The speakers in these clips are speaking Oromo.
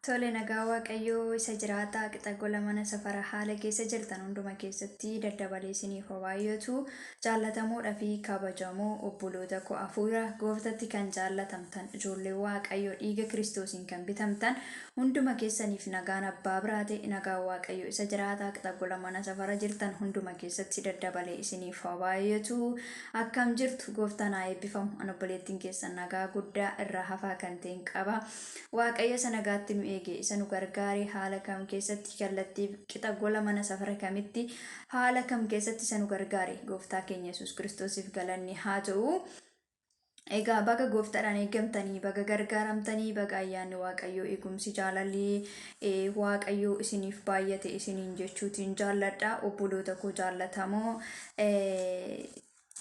Tole nagaa waaqayyoo isa jiraataa qixa gola mana safara haala keessa jirtan hunduma keessatti daddabalee isiniif waayyotu jaallatamuudha fi kabajamoo obboloota koo hafuura gooftatti kan jaallatamtan ijoollee waaqayyoo dhiiga kiristoosiin kan bitamtan hunduma keessaniif nagaan abbaa biraate nagaa waaqayyoo isa jiraataa qixa gola mana safara jirtan hunduma keessatti daddabalee isiniif waayyotu akkam jirtu gooftaan haa eebbifamu an obboleettiin keessan nagaa guddaa irraa hafaa kan ta'in qaba waaqayyo isa nagaatti nu eege isa nu gargaare haala kam keessatti kallattii qixa gola mana safara kamitti haala kam keessatti isa nu gargaare gooftaa keenya Yesuus Kiristoosiif galanni haa ta'u. Egaa baga gooftaadhaan eegamtanii baga gargaaramtanii baga ayyaanni waaqayyoo eegumsi jaalalli waaqayyoo isiniif baay'ate isiniin jechuutiin jaalladha obboloota koo jaallatamoo.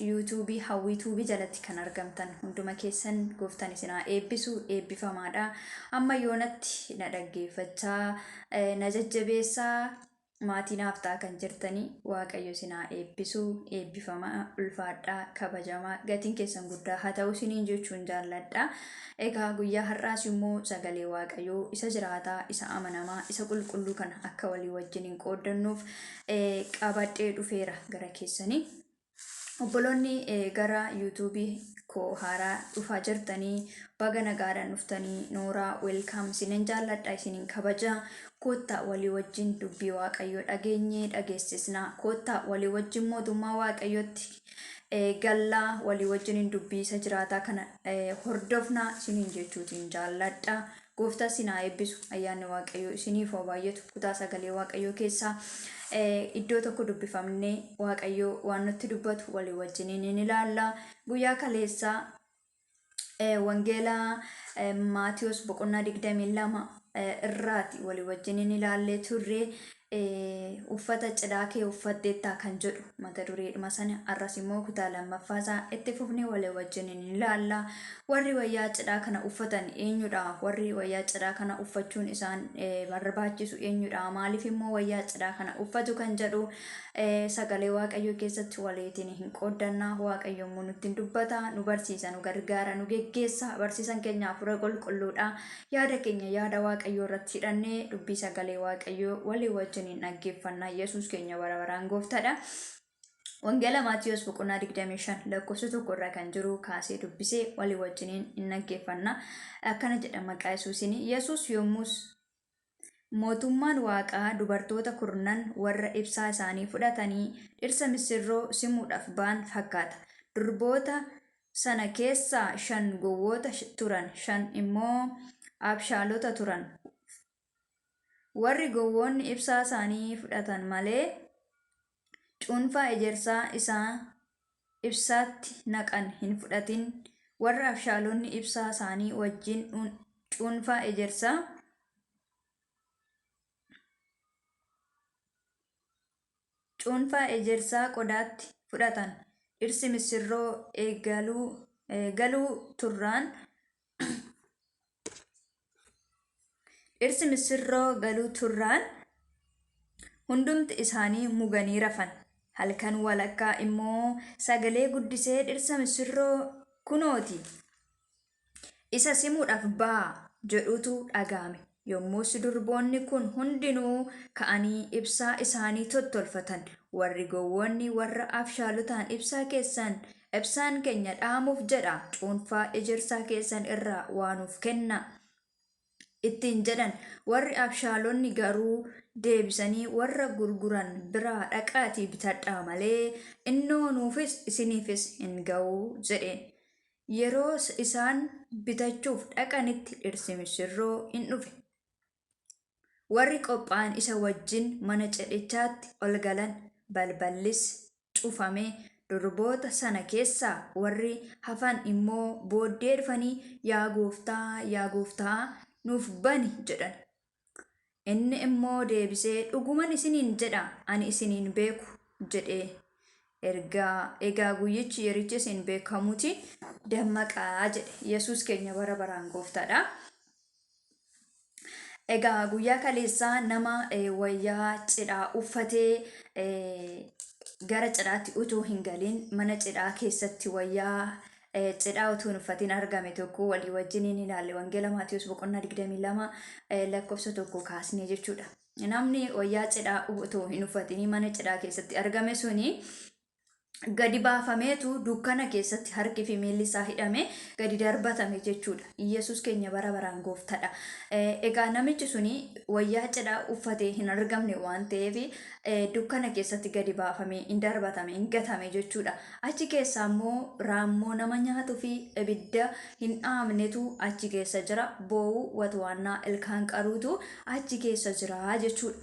YouTube hawwituubii jalatti kan argamtan hunduma keessan gooftaan isin haa eebbisu eebbifamaadha. Amma yoonatti na dhaggeeffachaa na jajjabeessaa maatii naaf ta'a kan jirtanii waaqayyo isin haa eebbisu eebbifamaa ulfaadhaa kabajamaa gatiin keessan guddaa haa ta'u isiniin jechuun jaalladha. Egaa guyyaa har'aas immoo sagalee waaqayyoo isa jiraataa isa amanamaa isa qulqulluu kana akka walii wajjiniin qooddannuuf qabadhee dhufeera gara keessanii. Obboloonni gara YouTube koo haaraa dhufaa jirtanii baga nagaadhaan dhuftanii nooraa welkaam isinin jaalladha isinin kabaja koottaa walii wajjin dubbii waaqayyoo dhageenyee dhageessisnaa koottaa walii wajjin mootummaa waaqayyootti gallaa walii wajjin dubbii isa jiraataa kana hordofnaa isinin jechuutiin jaalladha. Gooftaa isin haa eebbisu ayyaanni waaqayyoo isiniif haa baay'atu kutaa sagalee waaqayyoo keessaa iddoo tokko dubbifamnee waaqayyoo waan nutti dubbatu walii wajjiniin ni ilaalla. Guyyaa kaleessaa wangeelaa Maatiyos boqonnaa 22 irraati walii wajjiniin ilaallee turre. Uffata cidhaa kee uffatteettaa kan jedhu mata dureedhuma sana har'as immoo kutaa lammaffaasaa itti fufnee walii wajjiniin ilaalla. Warri wayyaa cidhaa kana uffatan eenyudha? Warri wayyaa cidhaa kana uffachuun isaan barbaachisu eenyudha? Maaliif immoo wayyaa cidhaa kana uffatu kan jedhu sagalee waaqayyoo keessatti waliitiin hin qooddannaa. Waaqayyo immoo nutti dubbata, nu barsiisa, nu gargaara, nu geggeessa. Barsiisan keenya hafuura qulqulluudha. Yaada keenya yaada waaqayyoo irratti hidhannee dubbii sagalee waaqayyoo walii wajjiniin dhaggeeffannaa. Yesuus keenya bara baraan gooftaadha. Wangeela Maatiyos boqonnaa 25 lakkoofsa 1 irraa kan jiru kaasee dubbisee walii wajjiniin hin dhaggeeffannaa. Akkana jedha maqaa Yesuusiin. Yesuus yommus mootummaan waaqaa dubartoota kurnan warra ibsaa isaanii fudhatanii dhirsa misirroo simuudhaaf ba'an fakkaata. Durboota sana keessaa 5 gowwoota turan, 5 immoo abshaalota turan. Warri gowwoonni ibsaa isaanii fudhatan malee cuunfaa ejersaa isaa ibsaatti naqan hin fudhatin. Warra abshaalonni ibsaa isaanii wajjin cuunfaa ejersaa qodaatti fudhatan. Dhirsi misirroo galuu turraan hundumti isaanii muganii rafan. Halkan walakkaa immoo sagalee guddisee dhirsa misirroo kunooti isa simuudhaaf ba'aa jedhutu dhaga'ame. Yommus durboonni kun hundinuu ka'anii ibsaa isaanii tottolfatan. Warri gowwoonni warra abshaalotaan ibsaan keenya dhaamuuf jedha cuunfaa ejersaa keessan irraa waanuuf kenna ittiin jedhan. Warri abshaalonni garuu deebisanii warra gurguran biraa dhaqaatii bitadhaa malee innoo nuufis isiniifis hin ga'u jedheen. Yeroo isaan bitachuuf dhaqanitti dhirsi misirroo hin dhufe. Warri qophaa'an isa wajjin mana cidhichaatti ol galan. Balballis cufame. Durboota sana keessaa warri hafan immoo booddee dhufanii yaa gooftaa nuuf bani jedhan. Inni immoo deebisee dhuguman isiniin jedha ani isiniin beeku jedhee egaa guyyichi yerichi isin beekamuuti dammaqaa jedhe. Yesuus keenya bara baraan gooftaadha. Egaa guyyaa kaleessaa nama wayyaa cidhaa uffatee gara cidhaatti utuu hin galin mana cidhaa keessatti wayyaa cidhaa utuu hin uffatin argame tokko walii wajjiniin ilaalle wangeela Maatiyos boqonnaa 22 lakkoofsa tokko kaasnee jechuudha. Namni wayyaa cidhaa utuu hin uffatin mana cidhaa keessatti argame suni gadi baafameetu dukkana keessatti harki fi miilli isaa hidhame gadi darbatame jechuudha. Yesus keenya bara baraan gooftadha. Egaa namichi suni wayyaa cidhaa uffatee hin argamne waan ta'eef dukkana keessatti gadi baafame hin darbatame hin gatame jechuudha. Achi keessa immoo raammoo nama nyaatuu fi ibidda hin dhaamnetu achi keessa jira. Boo'uu watwaannaa ilkaan qaruutu achi keessa jira jechuudha.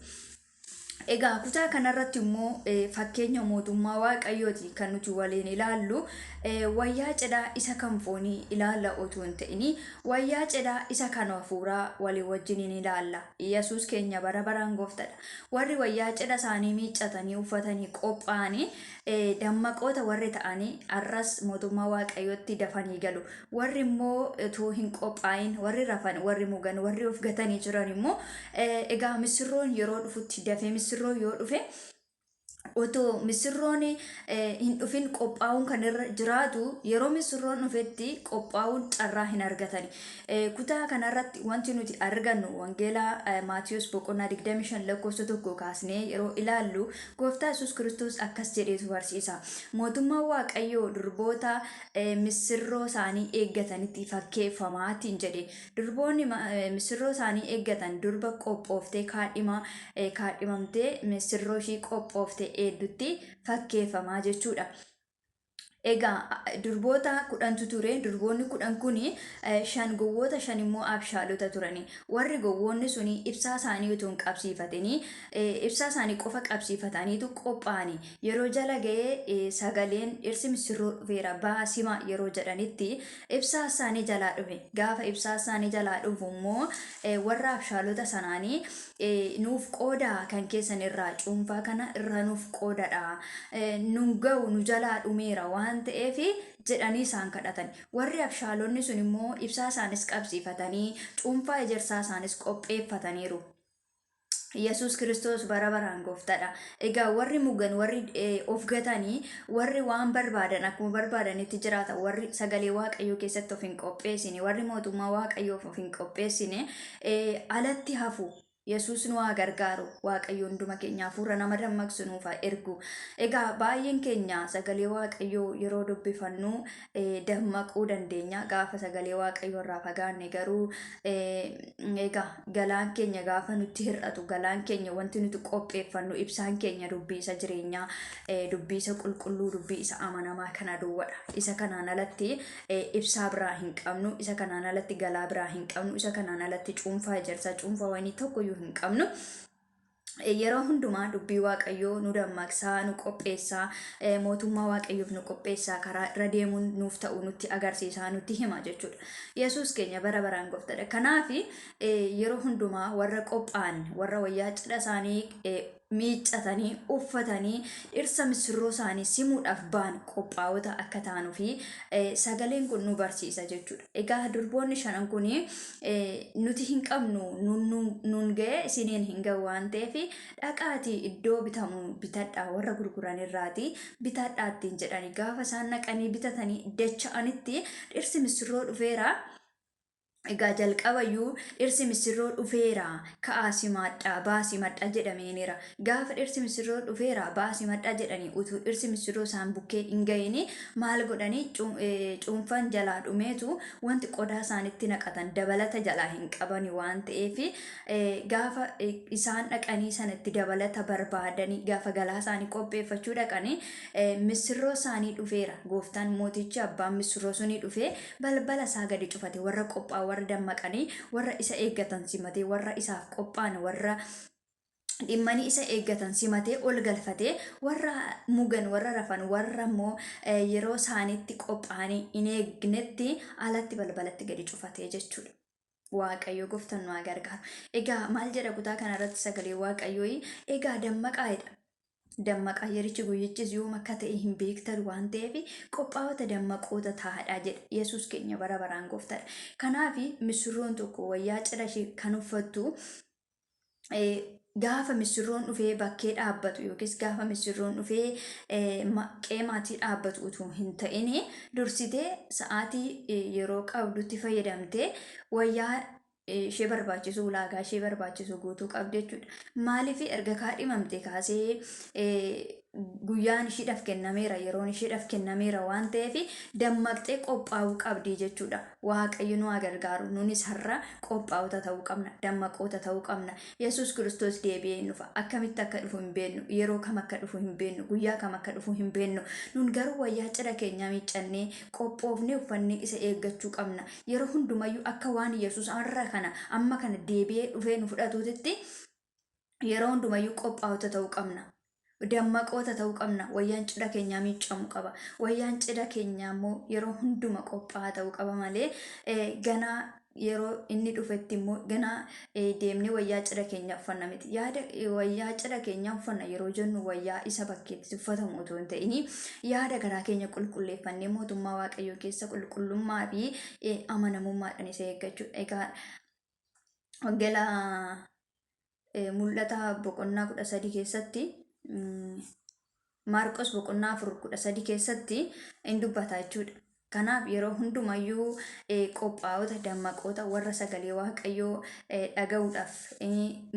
Egaa kutaa kanarratti immoo fakkeenya mootummaa waaqayyooti kan nuti waliin ilaallu. Wayyaa cidhaa isa kan foonii ilaalla otoo hin ta'in wayyaa cidhaa isa kan hafuuraa walii wajjiniin ilaalla. Yesus keenya bara baraan gooftadha. Warri wayyaa cidha isaanii miiccatanii uffatanii qophaa'anii dammaqoota warri ta'anii arras mootummaa waaqayyootti dafanii galu. Warri immoo otoo hin qophaa'in warri rafan warri mugan warri of gatanii jiran immoo egaa misirroon yeroo dhufutti dafee misirroo yoo dhufe otoo misirroon hin dhufin qophaa'uun kan irra jiraatu yeroo misirroon dhufetti qophaa'uun carraa hin argatani. Kutaa kanarratti wanti nuti argannu wangeela Maatiyos boqonnaa 25 lakkoofsa tokko kaasnee yeroo ilaallu gooftaa Yesus Kiristoos akkas jedheetu barsiisa. Mootummaan Waaqayyoo durboota misirroo isaanii eeggatanitti fakkeeffamaatiin jedhe. Durboonni misirroo isaanii eeggatan durba qophooftee kaadhimamtee misirroo ishii qophooftee eeddutti fakkeeffamaa jechuudha. Egaa durboota 10tu ture. Durboonni 10 kuni 5 gowwoota 5 immoo abshaalota turani. Warri gowwoonni suni ibsaa isaanii utuu hin qabsiifatanii ibsaa isaanii qofa qabsiifataniitu qophaa'anii yeroo jala ga'ee sagaleen dhirsi misirroo dhufeera baasima yeroo jedhanitti ibsaa isaanii jalaa dhufe. Gaafa ibsaa isaanii jalaa dhufu immoo warra abshaalota sanaanii nuuf qoodaa kan keessan irraa cuunfaa kana irra nuuf qoodadha. Nun ga'u nu jalaa dhumeera waan ta'eef jedhanii isaan kadhatan. Warri abshaalonni sun immoo ibsaa isaanis qabsiifatanii cuunfaa ejersaa isaanis qopheeffataniiru. Yesus Kiristoos bara baraan gooftadha. Egaa warri mugan warri of gatanii warri waan barbaadan akkuma barbaadanitti jiraatan warri sagalee waaqayyoo keessatti of hin qopheessine warri mootummaa waaqayyoof of hin qopheessine alatti hafu. Yesus nu haa gargaaru. Waaqayyo hunduma keenya hafuura nama dammaqsu nuuf haa ergu. Egaa baay'een keenya sagalee waaqayyoo yeroo dubbifannu dammaquu dandeenya. Gaafa sagalee waaqayyoo irraa fagaanne garuu egaa galaan keenya gaafa nutti hir'atu galaan keenya wanti nuti qopheeffannu ibsaan keenya dubbii isa jireenyaa dubbii isa qulqulluu dubbii isa amanamaa kana duwwadha. Isa kanaan alatti ibsaa biraa hin qabnu. Isa kanaan alatti galaa biraa hin qabnu. Isa kanaan alatti cuunfaa ejersaa cuunfaa wayinii tokko hin qabnu. Yeroo hundumaa dubbii waaqayyoo nu dammaqsaa nu qopheessaa mootummaa waaqayyoof nu qopheessaa karaa irra deemuun nuuf ta'u nutti agarsiisaa nutti hima jechuudha. Yesus keenya bara baraan gooftadha. Kanaaf yeroo hundumaa warra qophaa'an warra wayyaa cidha isaanii miiccatanii uffatanii dhirsa misirroo isaanii simuudhaaf ba'an qophaa'ota akka taanuu fi sagaleen kun nu barsiisa jechuudha. Egaa durboonni 5 kun nuti hin qabnu nun ga'e isiniin hin ga'u waan ta'eef dhaqaatii iddoo bitamu bitadhaa warra gurguran irraati bitadhaattiin jedhanii gaafa isaan naqanii bitatanii dacha'anitti dhirsi misirroo dhufeera. Egaa jalqabayyuu dhirsi misirroo dhufeera ka'aa simadhaa baasii madhaa jedhameera. Gaafa dhirsi misirroo dhufeera baasii madhaa jedhanii utuu dhirsi misirroo isaan bukkee hin ga'ini maal godhanii cuunfan jalaa dhumeetu wanti qodaa isaanitti naqatan dabalata jalaa hin qabani waan ta'eef gaafa isaan dhaqanii sanatti dabalata barbaadanii gaafa galaa isaanii qopheeffachuu dhaqanii misirroo isaanii dhufeera. Gooftaan mootichi abbaan misirroo sunii dhufee balbala isaa gadi cufate warra qophaa warra dammaqanii warra isa eeggatan simatee warra isaaf qophaa'an warra dhimmanii isa eeggatan simatee ol galfatee warra mugan warra rafan warra immoo yeroo isaaniitti qophaa'anii hin eegnetti alatti balbalatti gadi cufatee jechuudha. Waaqayyo gooftaan nu haa gargaaru. Egaa maal jedha kutaa kanarratti sagalee waaqayyoo egaa dammaqaadha. Dammaqaa yerichi guyyichis yoom akka ta'e hin beektan waan ta'eef qophaa'ota dammaqoota taa'adhaa jedha. Yesus keenya bara baraan gooftadha. Kanaaf misirroon tokko wayyaa cidha ishee kan uffattu gaafa misirroon dhufee bakkee dhaabbatu yookiis gaafa misirroon dhufee qeemaatii dhaabbatu utuu hin ta'in dursitee sa'aatii yeroo qabdutti fayyadamtee wayyaa ishee barbaachisu ulaagaa ishee barbaachisu guutuu qabdi jechuudha. Maaliif erga kaadhimamte kaasee guyyaan ishiidhaaf kennameera yeroon ishiidhaaf kennameera waan ta'eef dammaqxee qophaa'uu qabdi jechuudha. Waaqayyo nu haa gargaaru nunis har'a qophaa'ota ta'uu qabna dammaqoota ta'uu qabna. Yesuus Kiristoos deebi'ee hin dhufa akkamitti akka dhufu hin beeknu yeroo kam akka dhufu hin beeknu guyyaa kam akka dhufu hin beeknu nun garuu wayyaa cidha keenyaa miiccannee qophoofnee uffannee isa eeggachuu qabna. Yeroo hundumayyuu akka waan Yesuus har'a kana amma kana deebi'ee dhufee nu fudhatuutti yeroo hundumayyuu qophaa'ota ta'uu qabna. Dammaqoota ta'uu qabna. Wayyaan cidha keenyaa miiccamu qaba. Wayyaan cidha keenyaa immoo yeroo hunduma qophaa'aa ta'uu qaba malee ganaa yeroo inni dhufetti immoo ganaa deemnee wayyaa cidha keenyaa uffanna miti. Yaada wayyaa cidha keenyaa uffanna yeroo jennu wayyaa isa bakkeetti uffatamu otoo hin ta'in yaada garaa keenya qulqulleeffannee mootummaa Waaqayyoo keessa qulqullummaa fi amanamummaadhaan isa eeggachuudha. Egaa wangeela mul'ata boqonnaa 13 keessatti Maarqos boqonnaa 4:13 keessatti in dubbata jechuudha. Kanaaf yeroo hundumayyuu qophaa'ota dammaqoota warra sagalee Waaqayyoo dhaga'uudhaaf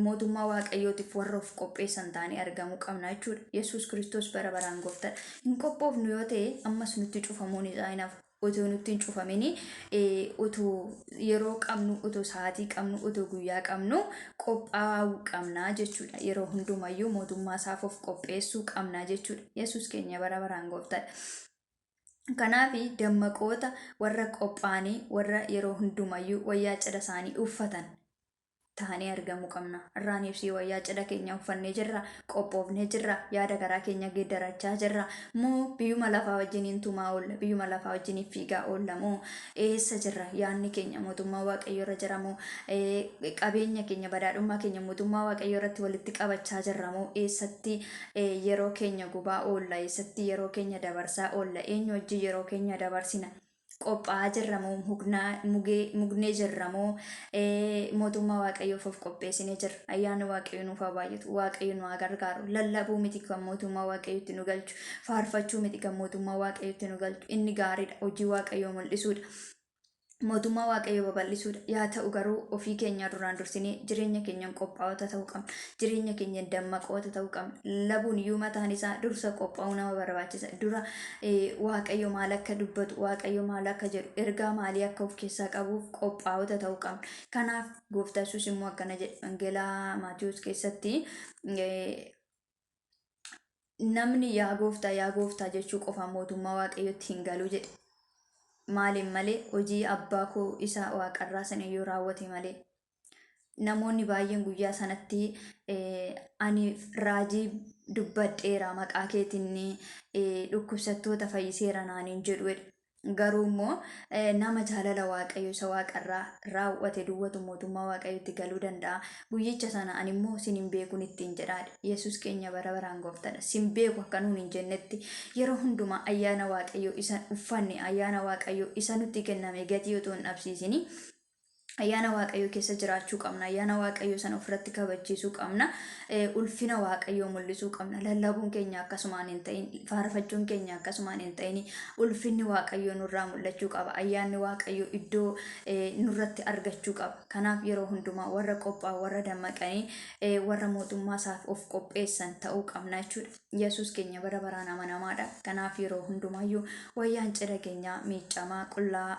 mootummaa Waaqayyootiif warra of qopheessan ta'anii argamuu qabna jechuudha. Yesuus Kiristoos bara baraan gooftaadha. Hin qophoofnu yoo ta'e ammas nutti cufamuun isaa hin hafu. Utuu nutti hin cufamini utuu yeroo qabnu utuu sa'aatii qabnu utuu guyyaa qabnu qophaa'uu qabna jechuudha. Yeroo hundumayyuu mootummaa isaaf of qopheessuu qabna jechuudha. Yesuus keenya bara baraan gooftaadha. Kanaaf dammaqoota warra qophaa'anii warra yeroo hundumayyuu wayyaa cidha isaanii uffatan ta'anii argamuu qabna. Irraan ibsii wayyaa cidha keenya uffannee jirra qophoofnee jirra yaada garaa keenya geeddarachaa jirra moo biyyuma lafaa wajjiniin tumaa oolla biyyuma lafaa wajjiniin fiigaa oolla moo eessa jirra yaadni keenya mootummaa Waaqayyoo irra jira moo qabeenya keenya badhaadhummaa keenya mootummaa Waaqayyoo irratti walitti qabachaa jirra moo eessatti yeroo keenya gubaa oolla eessatti yeroo keenya dabarsaa oolla eenyu wajjin yeroo keenya dabarsina. Qophaa'aa jirra moo mugnee jirra moo mootummaa Waaqayyoof of qopheessinee jirra. Ayyaanni Waaqayyoo nuuf haa baay'atu. Waaqayyo nu haa gargaaru. Lallabuu miti kan mootummaa Waaqayyootti nu galchu. Faarfachuu miti kan mootummaa Waaqayyootti nu galchu. Inni gaariidha. Hojii Waaqayyoo mul'isuudha. Mootummaa Waaqayyoo babal'isuudha. Yaa ta'u garuu ofii keenya duraan dursinee jireenya keenyaan qophaa'ota ta'uu qabna. Jireenya keenyaan dammaqoota ta'uu qabna. Labuun iyyuu mataan isaa dursa qophaa'uu nama barbaachisa. Dura Waaqayyo maal akka dubbatu, Waaqayyo maal akka jedhu, ergaa maalii akka of keessaa qabuuf qophaa'ota ta'uu qabna. Kanaaf Gooftaa Yesuus immoo akkana jedhe Wangeelaa Maatiyuus keessatti namni yaa gooftaa jechuu qofa mootummaa Waaqayyootti hin galu jedhe. Maaliin malee hojii abbaa koo isa waaqarraa sana yoo raawwate malee namoonni baay'een guyyaa sanatti ani raajii dubbadheera maqaa keetiin dhukkubsattoota fayyiseera naaniin jedhu. Garuu immoo nama jaalala Waaqayyo isa waaqarraa raawwate duwwatu mootummaa Waaqayyootti galuu danda'a. Guyyicha sana ani immoo sin hin beekun ittiin jedhaadha. Yesuus keenya bara baraan gooftaadha. Sin beeku akka nuun hin jennetti yeroo hundumaa ayyaana Waaqayyoo isa uffanne ayyaana Waaqayyoo isa nutti kenname gatii otoo hin dhabsiisini. Ayyaana Waaqayyoo keessa jiraachuu qabna. Ayyaana Waaqayyoo sana ofirratti kabachiisuu qabna. Ulfina Waaqayyoo mul'isuu qabna. Lallabuun keenya akkasumaan hin ta'in, faarfachuun keenya akkasumaan hin ta'in ulfinni Waaqayyoo nurraa mul'achuu qaba. Ayyaanni Waaqayyoo iddoo nurratti argachuu qaba. Kanaaf yeroo hundumaa warra qophaa'an, warra dammaqanii, warra mootummaa isaaf of qopheessan ta'uu qabna jechuudha. Yesuus keenya bara baraan amanamaadha. Kanaaf yeroo hundumayyuu wayyaan cidha keenyaa miiccamaa qullaa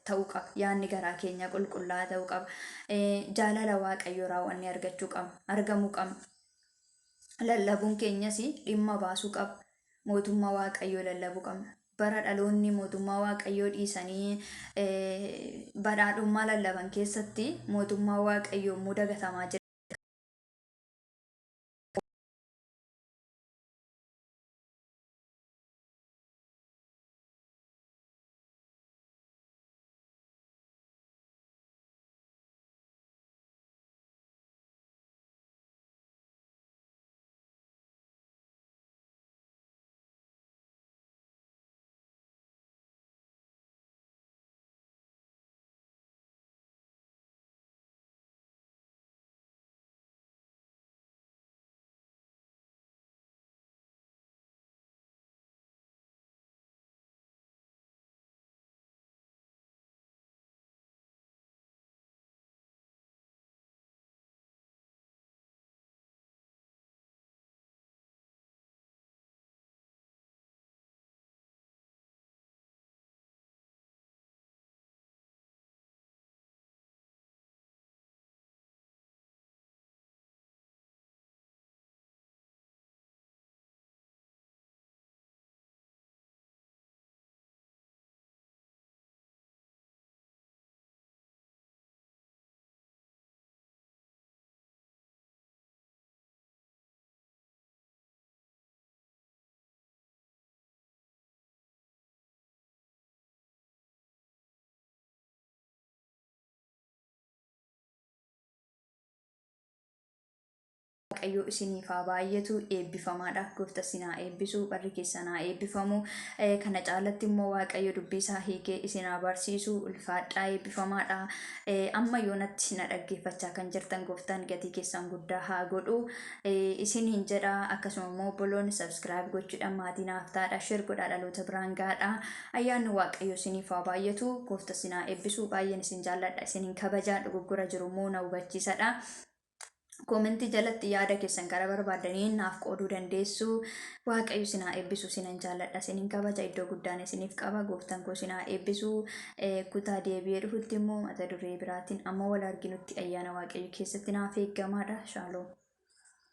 ta'uu qaba. Yaadni garaa keenya qulqullaa ta'uu qaba. Jaalala Waaqayyoo raawwannee argamuu qabna. Lallabuun keenyas dhimma baasuu qaba. Mootummaa Waaqayyoo lallabuu qabna. Bara dhaloonni mootummaa Waaqayyoo dhiisanii badhaadhummaa lallaban keessatti mootummaa Waaqayyoo immoo dagatamaa jira. waaqayyo isiniif haa baay'atu eebbifamaadha gooftaan isin haa eebbisu barri keessan haa eebbifamu kana caalatti immoo waaqayyo dubbii isaa hiikee isin haa barsiisu ulfaadhaa eebbifamaadha amma yoonatti na dhaggeeffachaa kan jirtan gooftaan gatii keessan guddaa haa godhu isin hin jedha akkasuma immoo obboloonni subscribe gochuudhaan maatii naaf taadha share godhaa dhaloota biraan gaadha ayyaanni waaqayyo isiniif haa baay'atu gooftaan isin haa eebbisu baay'een isin jaalladha isin hin kabajaa dogoggora jiru immoo na hubachiisadha komentii jalatti yaada keessan gara barbaadanii naaf qooduu dandeessu waaqayyo isin haa eebbisu isin jaalladha isin hin kabaja iddoo guddaan isiniif qaba gooftaan koo isin haa eebbisu kutaa deebi'ee dhufutti immoo mata duree biraatiin amma wal arginutti ayyaana waaqayyo keessatti naaf eeggamaadha shaaloom